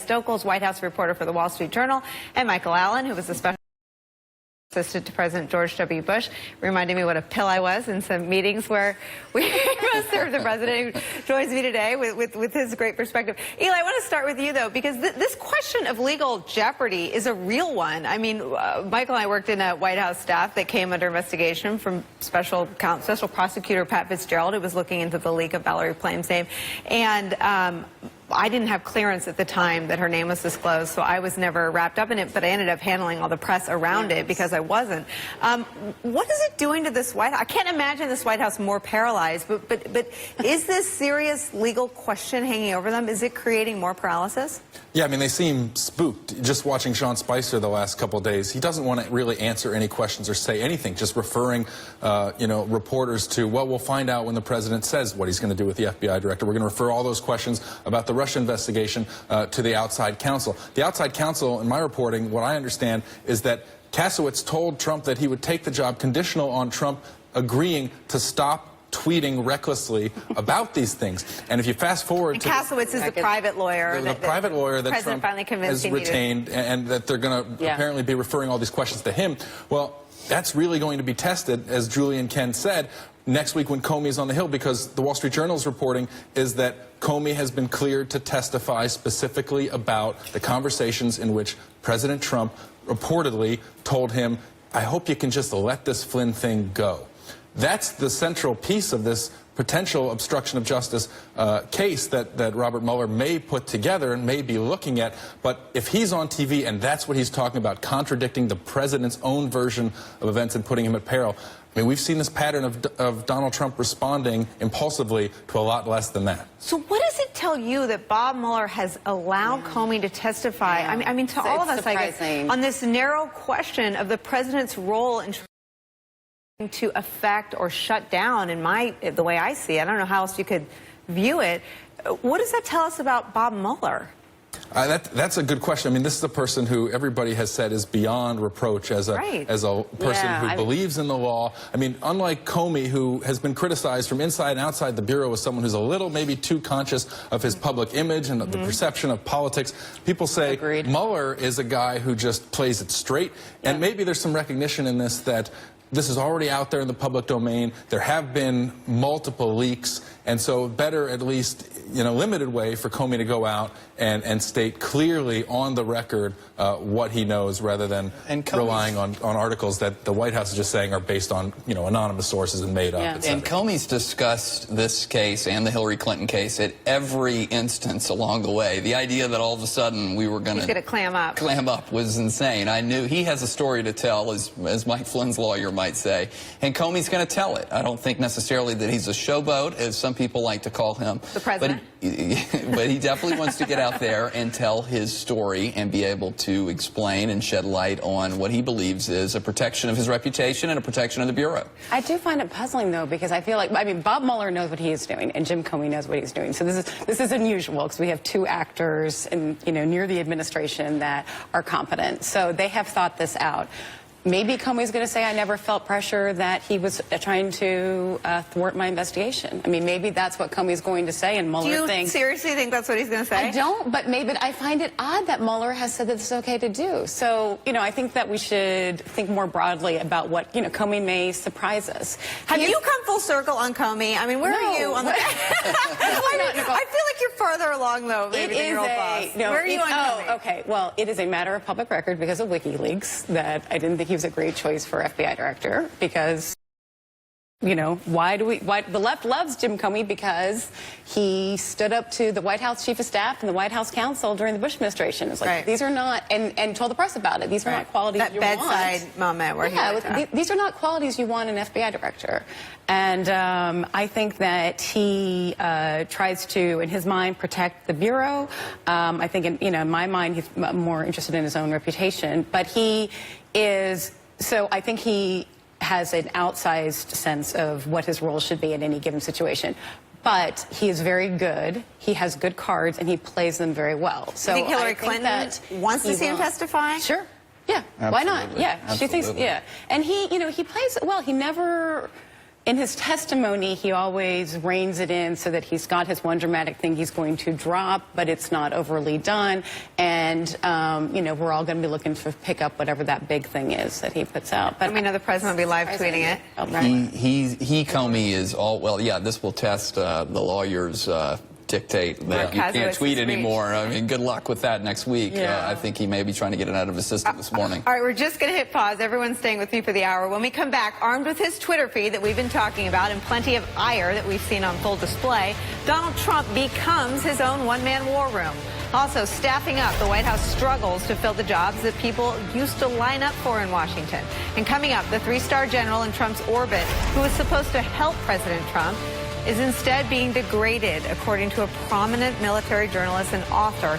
Stokols, White House reporter for the Wall Street Journal, and Michael Allen, who was the special assistant to President George W. Bush, reminding me what a pill I was in some meetings where we must serve the president, who joins me today with his great perspective. Eli, I want to start with you, though, because this question of legal jeopardy is a real one. I mean, Michael and I worked in a White House staff that came under investigation from special prosecutor Pat Fitzgerald, who was looking into the leak of Valerie Plame's name. And I didn't have clearance at the time that her name was disclosed, so I was never wrapped up in it, but I ended up handling all the press around it because I wasn't. What is it doing to this White House? I can't imagine this White House more paralyzed, but is this serious legal question hanging over them? Is it creating more paralysis? Yeah, I mean, they seem spooked. Just watching Sean Spicer the last couple of days, he doesn't want to really answer any questions or say anything, just referring, reporters to, well, we'll find out when the president says what he's going to do with the FBI director. We're going to refer all those questions about the Russia investigation to the outside counsel. The outside counsel, in my reporting, what I understand is that Kasowitz told Trump that he would take the job conditional on Trump agreeing to stop tweeting recklessly about these things. And if you fast forward to Kasowitz is the private lawyer. The private lawyer that Trump has retained, and that they're going to apparently be referring all these questions to him. Well, that's really going to be tested, as Julian Kent said, next week when Comey is on the Hill, because the Wall Street Journal's reporting is that Comey has been cleared to testify specifically about the conversations in which President Trump reportedly told him, I hope you can just let this Flynn thing go. That's the central piece of this potential obstruction of justice case that Robert Mueller may put together and may be looking at. But if he's on TV and that's what he's talking about, contradicting the president's own version of events and putting him at peril, I mean, we've seen this pattern of Donald Trump responding impulsively to a lot less than that. So what does it tell you that Bob Mueller has allowed Comey to testify? I mean, to all of us, I guess, on this narrow question of the president's role in to affect or shut down, the way I see it. I don't know how else you could view it. What does that tell us about Bob Mueller? That's a good question. I mean, this is a person who everybody has said is beyond reproach as a person who believes in the law. I mean, unlike Comey, who has been criticized from inside and outside the Bureau as someone who's a little maybe too conscious of his public image and of the perception of politics, people say Mueller is a guy who just plays it straight. And maybe there's some recognition in this that this is already out there in the public domain. There have been multiple leaks, and so better, at least in a limited way, for Comey to go out and state clearly on the record what he knows, rather than relying on articles that the White House is just saying are based on anonymous sources and made up. And Comey's discussed this case and the Hillary Clinton case at every instance along the way. The idea that all of a sudden we were going to clam up was insane. I knew he has a story to tell, as Mike Flynn's lawyer might say, and Comey's going to tell it. I don't think necessarily that he's a showboat, as some people like to call him. The president. But he definitely wants to get out there and tell his story and be able to explain and shed light on what he believes is a protection of his reputation and a protection of the Bureau. I do find it puzzling, though, because I feel like, I mean, Bob Mueller knows what he is doing, and Jim Comey knows what he's doing. So this is unusual, because we have two actors near the administration that are competent. So they have thought this out. Maybe Comey's going to say, I never felt pressure that he was trying to thwart my investigation. I mean, maybe that's what Comey's going to say, and Mueller thinks... Do you seriously think that's what he's going to say? I don't, but maybe I find it odd that Mueller has said that it's okay to do. So, I think that we should think more broadly about what, Comey may surprise us. Have you come full circle on Comey? I mean, where are you on the... I feel like you're farther along, though, maybe, than your old boss. Where are you on Comey? Okay, well, it is a matter of public record because of WikiLeaks that I didn't think he was a great choice for FBI director, because why the left loves Jim Comey because he stood up to the White House chief of staff and the White House counsel during the Bush administration. It's like, these are not, and told the press about it, these are not qualities you want. That bedside moment where these are not qualities you want in an FBI director. And I think that he tries to, in his mind, protect the Bureau. I think, in my mind, he's more interested in his own reputation. But he is, so I think he has an outsized sense of what his role should be in any given situation. But he is very good. He has good cards, and he plays them very well. So you think Hillary Clinton wants to see him testify? Sure. Yeah. Absolutely. Why not? Yeah. Absolutely. She thinks. Yeah. And he, he plays it well. He never In his testimony, he always reins it in so that he's got his one dramatic thing he's going to drop, but it's not overly done. And, you know, we're all going to be looking to pick up whatever that big thing is that he puts out. But we know the president will be live tweeting it. Comey is all, well, yeah, this will test the lawyers' dictate that you can't tweet anymore. I mean, good luck with that next week. Yeah. I think he may be trying to get it out of his system this morning. All right, we're just going to hit pause. Everyone's staying with me for the hour. When we come back, armed with his Twitter feed that we've been talking about and plenty of ire that we've seen on full display, Donald Trump becomes his own one-man war room. Also, staffing up, the White House struggles to fill the jobs that people used to line up for in Washington. And coming up, the three-star general in Trump's orbit, who was supposed to help President Trump, is instead being degraded, according to a prominent military journalist and author